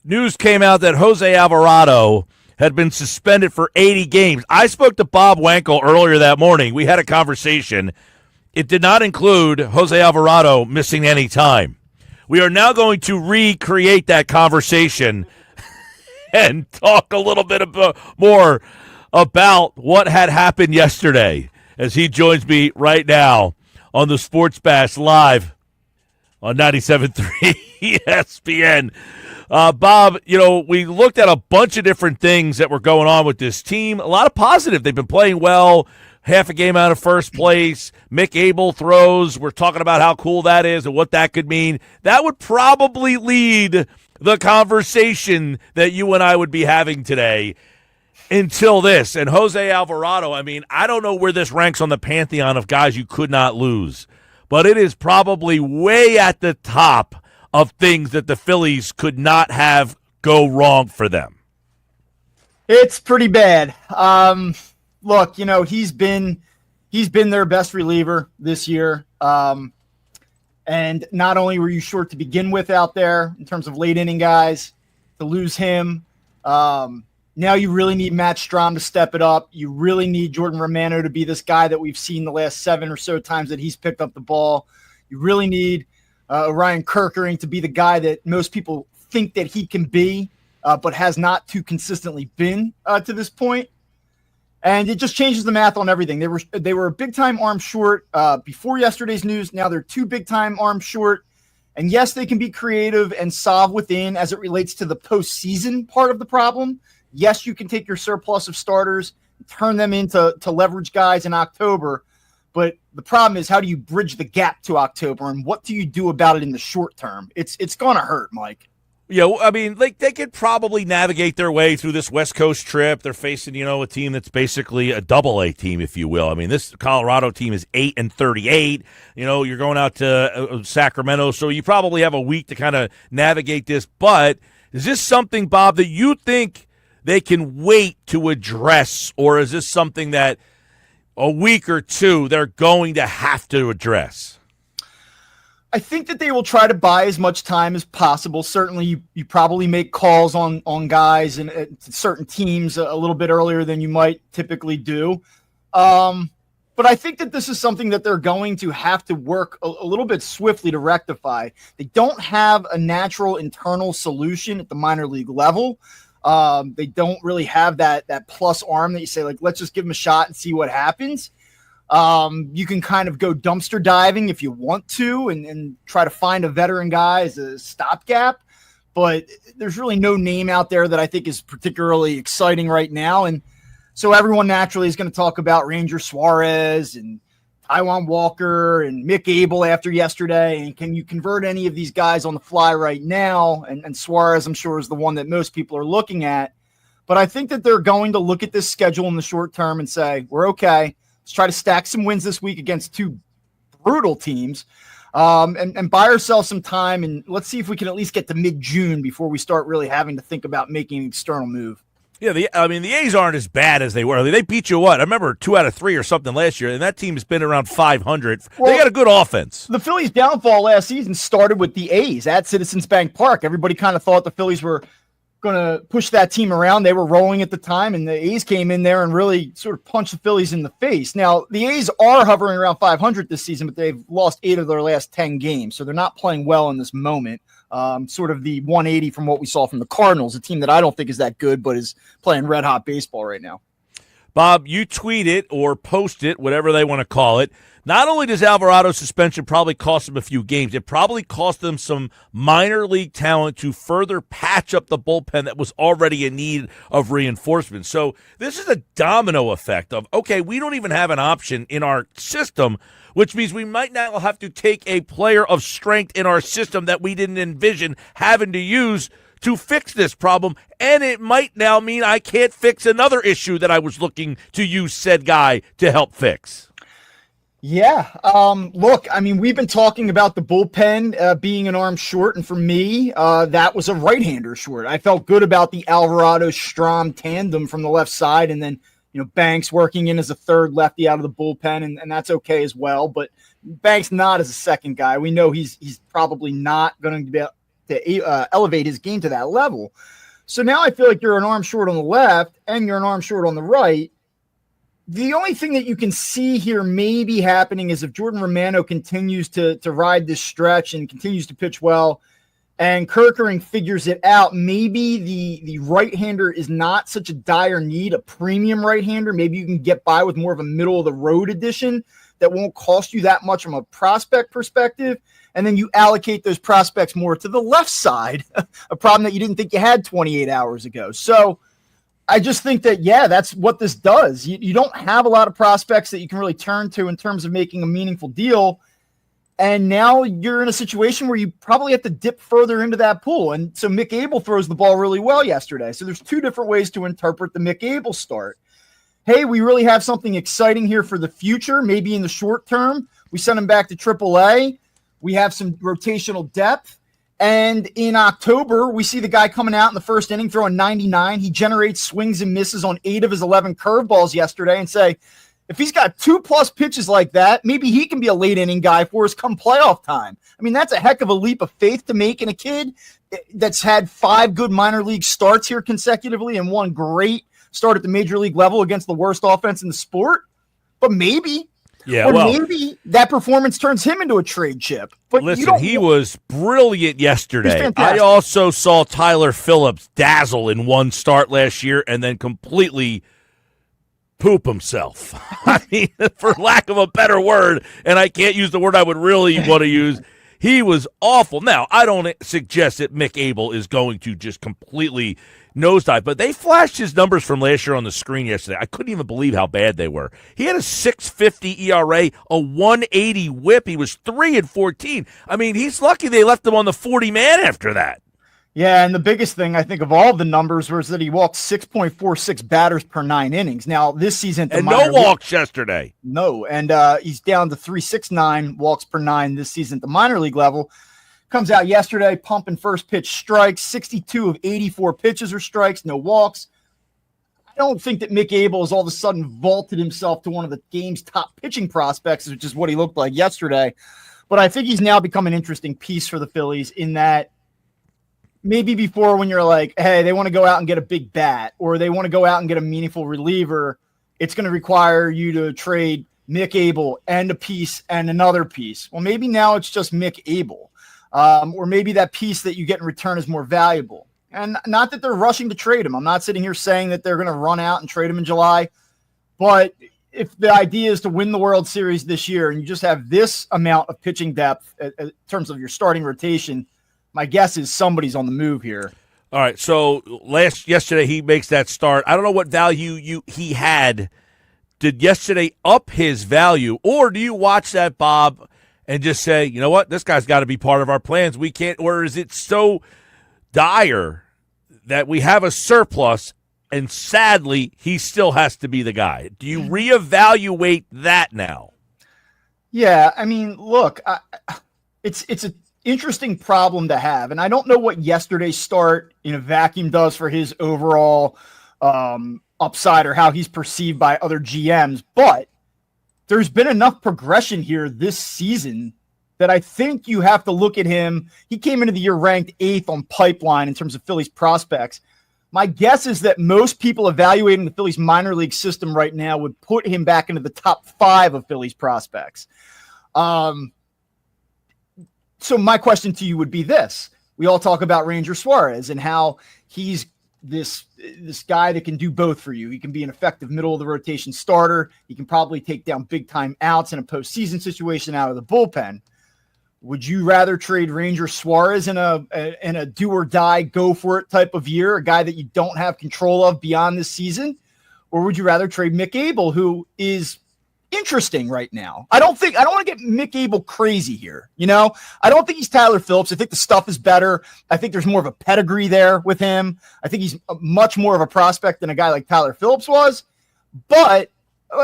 news came out that Jose Alvarado had been suspended for 80 games. I spoke to Bob Wankel earlier that morning. We had a conversation. It did not include Jose Alvarado missing any time. We are now going to recreate that conversation and talk a little bit more about what had happened yesterday as he joins me right now on the Sports Bash live on 97.3 ESPN. Bob, we looked at a bunch of different things that were going on with this team. A lot of positive. They've been playing well, half a game out of first place. Mick Abel throws. We're talking about how cool that is and what that could mean. That would probably lead the conversation that you and I would be having today until this. And Jose Alvarado, I don't know where this ranks on the pantheon of guys you could not lose, but it is probably way at the top of things that the Phillies could not have go wrong for them. It's pretty bad. Look, he's been their best reliever this year. And not only were you short to begin with out there in terms of late inning guys, to lose him, now you really need Matt Strahm to step it up. You really need Jordan Romano to be this guy that we've seen the last 7 or so times that he's picked up the ball. You really need Ryan Kerkering to be the guy that most people think that he can be, but has not too consistently been to this point. And it just changes the math on everything. They were a big-time arm short before yesterday's news. Now they're 2 big-time arms short. And yes, they can be creative and solve within as it relates to the postseason part of the problem. Yes, you can take your surplus of starters, turn them into leverage guys in October. But the problem is, how do you bridge the gap to October, and what do you do about it in the short term? It's going to hurt, Mike. Yeah, they could probably navigate their way through this West Coast trip. They're facing, a team that's basically a double-A team, if you will. This Colorado team is 8-38. You're going out to Sacramento, so you probably have a week to kind of navigate this. But is this something, Bob, that you think they can wait to address, or is this something that a week or two they're going to have to address? I think that they will try to buy as much time as possible. Certainly, you probably make calls on guys and certain teams a little bit earlier than you might typically do. But I think that this is something that they're going to have to work a little bit swiftly to rectify. They don't have a natural internal solution at the minor league level. They don't really have that plus arm that you say, like, let's just give them a shot and see what happens. You can kind of go dumpster diving if you want to and try to find a veteran guy as a stopgap, but there's really no name out there that I think is particularly exciting right now. And so everyone naturally is going to talk about Ranger Suarez and Taijuan Walker and Mick Abel after yesterday. And can you convert any of these guys on the fly right now? And Suarez, I'm sure, is the one that most people are looking at. But I think that they're going to look at this schedule in the short term and say, we're okay. Let's try to stack some wins this week against 2 brutal teams and buy ourselves some time. And let's see if we can at least get to mid-June before we start really having to think about making an external move. Yeah, the A's aren't as bad as they were. They beat you what? I remember 2 out of 3 or something last year, and that team has been around 500. Well, they got a good offense. The Phillies' downfall last season started with the A's at Citizens Bank Park. Everybody kind of thought the Phillies were going to push that team around. They were rolling at the time, and the A's came in there and really sort of punched the Phillies in the face. Now, the A's are hovering around 500 this season, but they've lost 8 of their last 10 games, so they're not playing well in this moment. Sort of the 180 from what we saw from the Cardinals, a team that I don't think is that good, but is playing red-hot baseball right now. Bob, you tweet it or post it, whatever they want to call it. Not only does Alvarado's suspension probably cost them a few games, it probably cost them some minor league talent to further patch up the bullpen that was already in need of reinforcement. So this is a domino effect of, okay, we don't even have an option in our system, which means we might now have to take a player of strength in our system that we didn't envision having to use to fix this problem, and it might now mean I can't fix another issue that I was looking to use said guy to help fix. Yeah. Look, we've been talking about the bullpen being an arm short, and for me, that was a right-hander short. I felt good about the Alvarado-Strahm tandem from the left side, and then Banks working in as a third lefty out of the bullpen, and that's okay as well. But Banks not as a second guy. We know he's probably not going to elevate his game to that level. So now I feel like you're an arm short on the left and you're an arm short on the right. The only thing that you can see here maybe happening is if Jordan Romano continues to ride this stretch and continues to pitch well, and Kerkering figures it out, maybe the right-hander is not such a dire need, a premium right-hander. Maybe you can get by with more of a middle-of-the-road addition that won't cost you that much from a prospect perspective, and then you allocate those prospects more to the left side, a problem that you didn't think you had 28 hours ago. So I just think that, yeah, that's what this does. You don't have a lot of prospects that you can really turn to in terms of making a meaningful deal. And now you're in a situation where you probably have to dip further into that pool. And so Mick Abel throws the ball really well yesterday. So there's two different ways to interpret the Mick Abel start. Hey, we really have something exciting here for the future. Maybe in the short term, we send him back to AAA. We have some rotational depth. And in October, we see the guy coming out in the first inning throwing 99. He generates swings and misses on 8 of his 11 curveballs yesterday, and say, if he's got 2+ pitches like that, maybe he can be a late inning guy for us come playoff time. I mean, that's a heck of a leap of faith to make in a kid that's had 5 good minor league starts here consecutively and 1 great start at the major league level against the worst offense in the sport. But maybe, maybe that performance turns him into a trade chip. But listen, he was brilliant yesterday. I also saw Tyler Phillips dazzle in 1 start last year and then completely poop himself. I mean, for lack of a better word, and I can't use the word I would really want to use, he was awful. Now, I don't suggest that Mick Abel is going to just completely nosedive, but they flashed his numbers from last year on the screen yesterday. I couldn't even believe how bad they were. He had a 6.50 ERA, a 180 whip. He was 3-14. I mean, he's lucky they left him on the 40-man after that. Yeah, and the biggest thing, I think, of all the numbers was that he walked 6.46 batters per 9 innings. Now, this season... And no walks yesterday. No, and he's down to 3.69 walks per 9 this season at the minor league level. Comes out yesterday, pumping first pitch strikes. 62 of 84 pitches are strikes, no walks. I don't think that Mick Abel has all of a sudden vaulted himself to one of the game's top pitching prospects, which is what he looked like yesterday. But I think he's now become an interesting piece for the Phillies in that maybe before when you're like, hey, they want to go out and get a big bat or they want to go out and get a meaningful reliever, it's going to require you to trade Mick Abel and a piece and another piece. Well, maybe now it's just Mick Abel. Or maybe that piece that you get in return is more valuable. And not that they're rushing to trade him. I'm not sitting here saying that they're going to run out and trade him in July. But if the idea is to win the World Series this year and you just have this amount of pitching depth in terms of your starting rotation, my guess is somebody's on the move here. All right, so yesterday he makes that start. I don't know what value he had. Did yesterday up his value, or do you watch that, Bob, and just say, you know what, this guy's got to be part of our plans? We can't, or is it so dire that we have a surplus and sadly he still has to be the guy? Do you reevaluate that now? Yeah, I mean, look, it's a interesting problem to have. And I don't know what yesterday's start in a vacuum does for his overall upside or how he's perceived by other GMs, but there's been enough progression here this season that I think you have to look at him. He came into the year ranked 8th on Pipeline in terms of Phillies prospects. My guess is that most people evaluating the Phillies minor league system right now would put him back into the top 5 of Phillies prospects. So my question to you would be this. We all talk about Ranger Suarez and how he's this guy that can do both for you. He can be an effective middle of the rotation starter. He can probably take down big time outs in a postseason situation out of the bullpen. Would you rather trade Ranger Suarez in a do or die, go for it type of year, a guy that you don't have control of beyond this season? Or would you rather trade Mick Abel, who is interesting right now? I don't want to get Mick Abel crazy here. You know, I don't think he's Tyler Phillips. I think the stuff is better. I think there's more of a pedigree there with him. I think he's much more of a prospect than a guy like Tyler Phillips was. But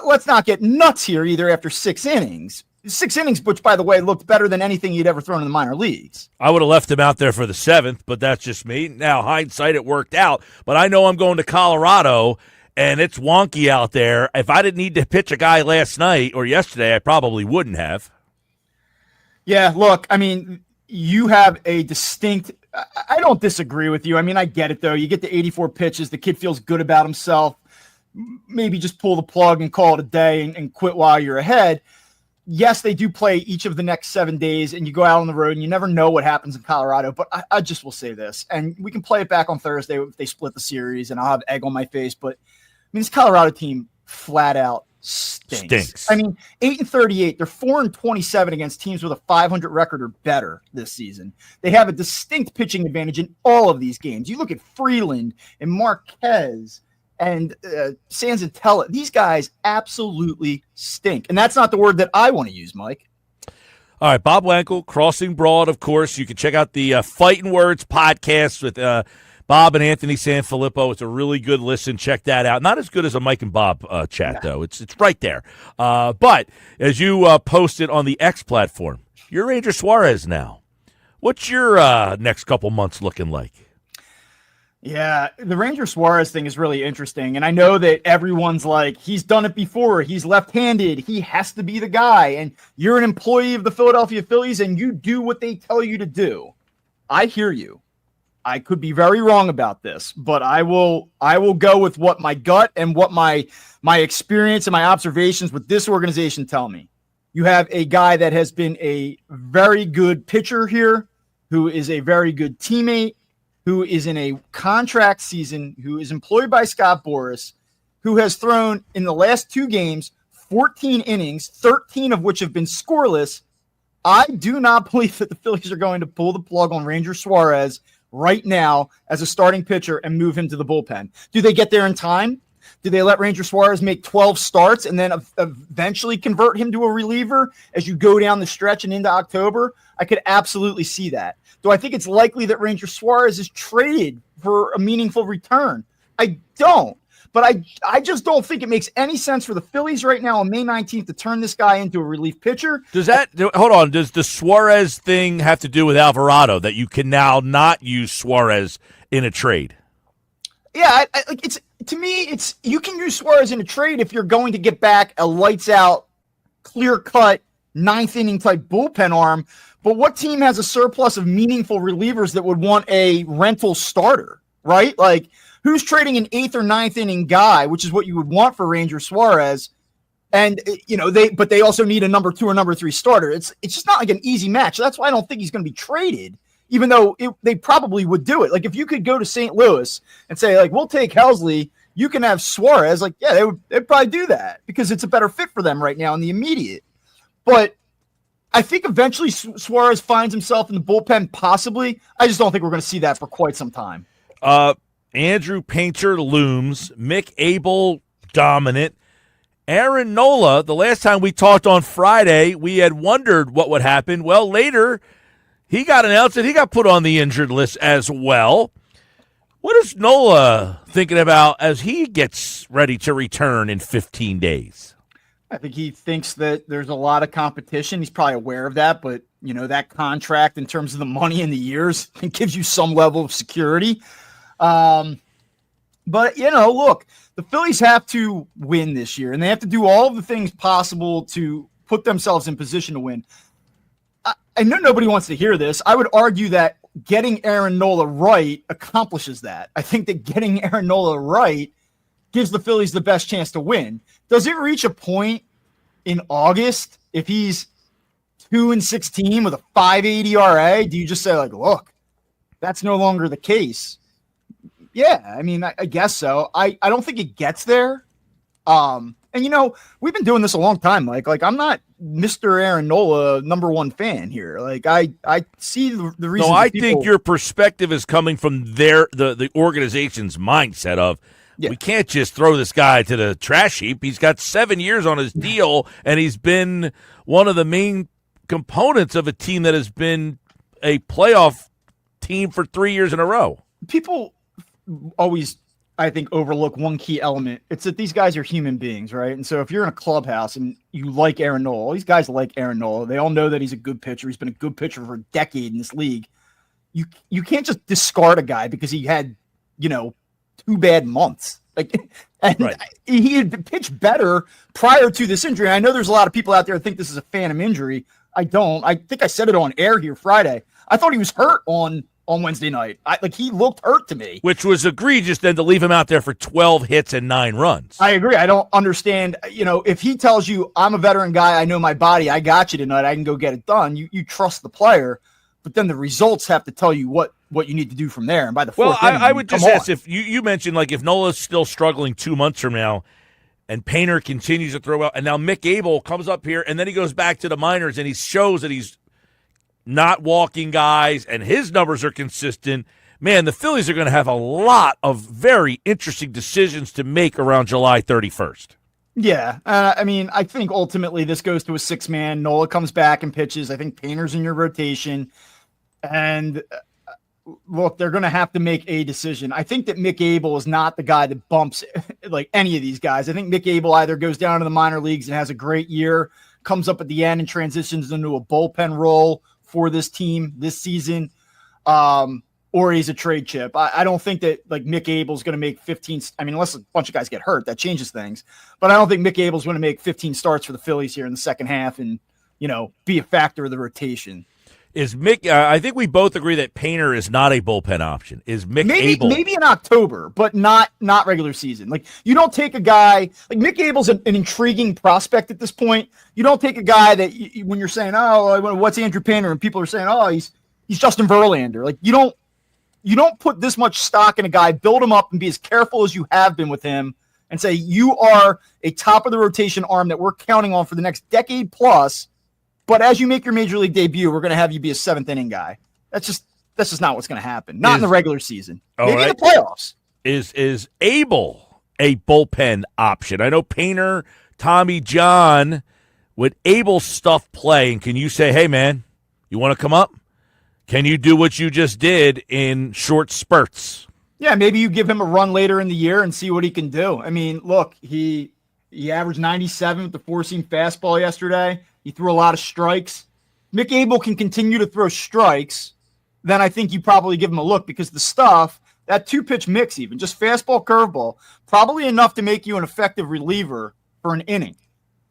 let's not get nuts here either after 6 innings. 6 innings, which, by the way, looked better than anything he'd ever thrown in the minor leagues. I would have left him out there for the 7th, but that's just me. Now, hindsight, it worked out. But I know I'm going to Colorado, and it's wonky out there. If I didn't need to pitch a guy last night or yesterday, I probably wouldn't have. Yeah, look, I mean, you have a distinct I don't disagree with you. I mean, I get it, though. You get the 84 pitches. The kid feels good about himself. Maybe just pull the plug and call it a day and quit while you're ahead. Yes, they do play each of the next 7 days, and you go out on the road, and you never know what happens in Colorado. But I just will say this, and we can play it back on Thursday if they split the series, and I'll have egg on my face. But, I mean, this Colorado team flat out stinks. I mean, 8-38. They're 4-27 against teams with a 500 record or better this season. They have a distinct pitching advantage in all of these games. You look at Freeland and Marquez and Sanzatella. These guys absolutely stink. And that's not the word that I want to use, Mike. All right, Bob Wankel, Crossing Broad, of course. You can check out the Fighting Words podcast with Bob and Anthony Sanfilippo. It's a really good listen. Check that out. Not as good as a Mike and Bob chat, though. It's right there. But as you posted on the X platform, you're Ranger Suarez now. What's your next couple months looking like? Yeah, the Ranger Suarez thing is really interesting. And I know that everyone's like, he's done it before. He's left-handed. He has to be the guy. And you're an employee of the Philadelphia Phillies, and you do what they tell you to do. I hear you. I could be very wrong about this, but I will go with what my gut and what my experience and my observations with this organization tell me. You have a guy that has been a very good pitcher here, who is a very good teammate, who is in a contract season, who is employed by Scott Boras, who has thrown in the last 2 games 14 innings, 13 of which have been scoreless. I do not believe that the Phillies are going to pull the plug on Ranger Suarez right now as a starting pitcher and move him to the bullpen. Do they get there in time? Do they let Ranger Suarez make 12 starts and then eventually convert him to a reliever as you go down the stretch and into October? I could absolutely see that. Do I think it's likely that Ranger Suarez is traded for a meaningful return? I don't. But I just don't think it makes any sense for the Phillies right now on May 19th to turn this guy into a relief pitcher. Does the Suarez thing have to do with Alvarado, that you can now not use Suarez in a trade? Yeah, to me, you can use Suarez in a trade if you're going to get back a lights out, clear cut, 9th inning type bullpen arm. But what team has a surplus of meaningful relievers that would want a rental starter, right? Like, who's trading an 8th or 9th inning guy, which is what you would want for Ranger Suarez? And, they also need a number 2 or number 3 starter. It's just not like an easy match. That's why I don't think he's going to be traded, even though they probably would do it. Like, if you could go to St. Louis and say, like, we'll take Helsley, you can have Suarez. Like, yeah, they'd probably do that because it's a better fit for them right now in the immediate. But I think eventually Suarez finds himself in the bullpen, possibly. I just don't think we're going to see that for quite some time. Andrew Painter looms. Mick Abel dominant. Aaron Nola, the last time we talked on Friday, we had wondered what would happen. Well, later, he got announced that he got put on the injured list as well. What is Nola thinking about as he gets ready to return in 15 days? I think he thinks that there's a lot of competition. He's probably aware of that, but, that contract in terms of the money and the years, it gives you some level of security. But, look, the Phillies have to win this year, and they have to do all of the things possible to put themselves in position to win. I know nobody wants to hear this. I would argue that getting Aaron Nola right accomplishes that. I think that getting Aaron Nola right gives the Phillies the best chance to win. Does it reach a point in August if he's 2-16 with a 5.80 ERA? Do you just say, like, look, that's no longer the case? Yeah, I mean, I guess so. I don't think it gets there. And, we've been doing this a long time, Mike. Like, I'm not Mr. Aaron Nola #1 fan here. Like, I see the reason. No, I think your perspective is coming from the organization's mindset of, yeah, we can't just throw this guy to the trash heap. He's got 7 years on his deal, and he's been one of the main components of a team that has been a playoff team for 3 years in a row. People always, I think, overlook one key element. It's that these guys are human beings, right? And so if you're in a clubhouse and you like Aaron Nola, these guys like Aaron Nola. They all know that he's a good pitcher. He's been a good pitcher for a decade in this league. You can't just discard a guy because he had, 2 bad months. Right. He had pitched better prior to this injury. I know there's a lot of people out there that think this is a phantom injury. I don't. I think I said it on air here Friday. I thought he was hurt on on Wednesday night. He looked hurt to me. Which was egregious then to leave him out there for 12 hits and 9 runs. I agree. I don't understand. If he tells you, I'm a veteran guy, I know my body, I got you tonight, I can go get it done, you trust the player. But then the results have to tell you what you need to do from there. And by the fourth inning, I would just ask if you mentioned, like, if Nola's still struggling 2 months from now and Painter continues to throw well, and now Mick Abel comes up here and then he goes back to the minors and he shows that he's not walking guys and his numbers are consistent, man, the Phillies are going to have a lot of very interesting decisions to make around July 31st. Yeah. I think ultimately this goes to a 6-man. Nola comes back and pitches. I think Painter's in your rotation. And look, they're going to have to make a decision. I think that Mick Abel is not the guy that bumps like any of these guys. I think Mick Abel either goes down to the minor leagues and has a great year, comes up at the end and transitions into a bullpen role for this team this season, or he's a trade chip. I don't think that like Mick Abel's going to make 15. Unless a bunch of guys get hurt, that changes things. But I don't think Mick Abel's going to make 15 starts for the Phillies here in the second half and, be a factor of the rotation. Is Mick? I think we both agree that Painter is not a bullpen option. Is Mick Abel? Maybe in October, but not regular season. Like, you don't take a guy like Mick Abel's an intriguing prospect at this point. You don't take a guy that when you're saying, oh, what's Andrew Painter, and people are saying, oh, he's Justin Verlander. Like, you don't put this much stock in a guy, build him up, and be as careful as you have been with him, and say you are a top of the rotation arm that we're counting on for the next decade plus. But as you make your major league debut, we're going to have you be a 7th inning guy. That's just not what's going to happen. Not in the regular season. Maybe in the playoffs. Is Abel a bullpen option? I know Painter, Tommy John, would Abel stuff play? And can you say, hey, man, you want to come up? Can you do what you just did in short spurts? Yeah, maybe you give him a run later in the year and see what he can do. Look, he averaged 97 with the 4-seam fastball yesterday. He threw a lot of strikes. Mick Abel can continue to throw strikes. Then I think you probably give him a look because the stuff, that 2-pitch mix even, just fastball, curveball, probably enough to make you an effective reliever for an inning.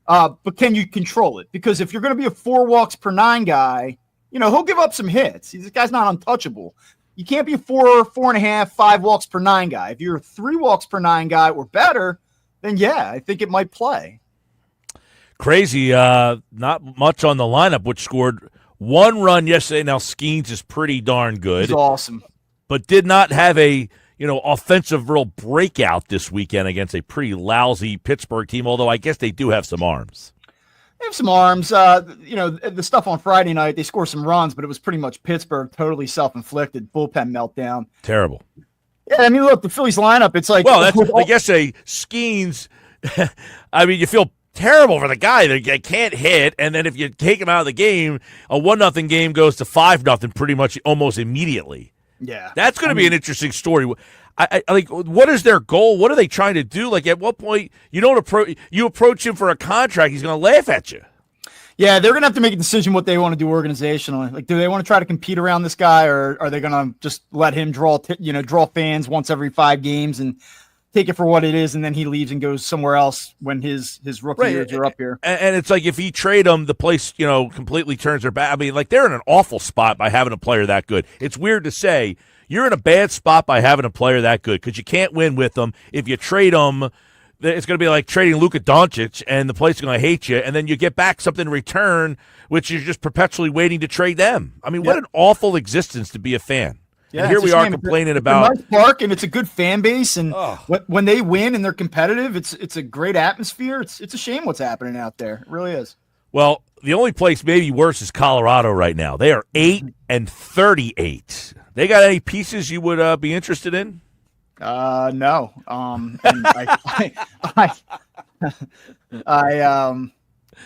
But can you control it? Because if you're going to be a 4 walks per 9 guy, he'll give up some hits. This guy's not untouchable. You can't be a 4.5, 5 walks per 9 guy. If you're a 3 walks per 9 guy or better, then yeah, I think it might play. Crazy, not much on the lineup, which scored 1 run yesterday. Now Skeens is pretty darn good. He's awesome. But did not have a, offensive real breakout this weekend against a pretty lousy Pittsburgh team, although I guess they do have some arms. They have some arms. The stuff on Friday night, they scored some runs, but it was pretty much Pittsburgh, totally self-inflicted, bullpen meltdown. Terrible. Yeah, look, the Phillies lineup, it's like... Well, that's, I guess a Skeens, you feel terrible for the guy that can't hit, and then if you take him out of the game, a 1-0 game goes to 5-0 pretty much almost immediately. Yeah. That's going to be an interesting story. I like, what is their goal? What are they trying to do? Like, at what point you approach him for a contract, he's going to laugh at you. Yeah, they're going to have to make a decision what they want to do organizationally. Like, do they want to try to compete around this guy, or are they going to just let him draw fans once every 5 games and take it for what it is, and then he leaves and goes somewhere else when his rookie years are up here? And it's like, if he trade him, the place, completely turns their back. They're in an awful spot by having a player that good. It's weird to say you're in a bad spot by having a player that good because you can't win with them. If you trade them, it's going to be like trading Luka Doncic, and the place is going to hate you, and then you get back something in return, which is just perpetually waiting to trade them. What an awful existence to be a fan. Yeah, and here we are complaining about a nice park, and it's a good fan base, and when they win and they're competitive, it's a great atmosphere. It's a shame what's happening out there. It really is. Well, the only place maybe worse is Colorado right now. They are 8-38. They got any pieces you would be interested in? No. And I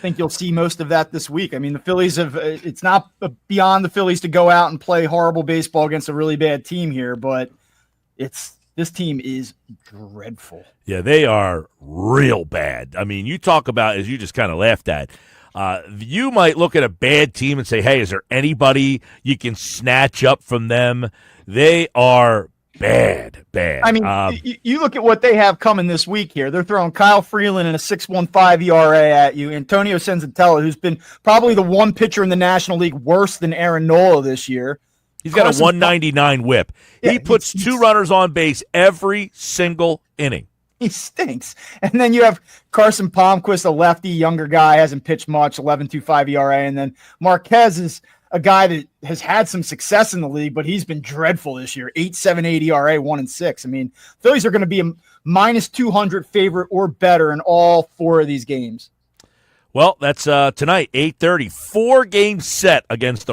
think you'll see most of that this week. The Phillies it's not beyond the Phillies to go out and play horrible baseball against a really bad team here, but this team is dreadful. Yeah, they are real bad. You talk about, as you just kind of laughed at, you might look at a bad team and say, hey, is there anybody you can snatch up from them? They are bad. You look at what they have coming this week here. They're throwing Kyle Freeland in a 6.15 ERA at you. Antonio Senzatella, who's been probably the one pitcher in the National League worse than Aaron Nola this year. He's got Carson a 199 whip. Yeah, he puts two runners on base every single inning. He stinks. And then you have Carson Palmquist, a lefty, younger guy, hasn't pitched much, 11.25 ERA. And then Marquez is a guy that has had some success in the league, but he's been dreadful this year. 8.78 ERA, 1-6. I mean, Phillies are going to be a minus 200 favorite or better in all four of these games. Well, that's tonight, 8:30. 4-game set against the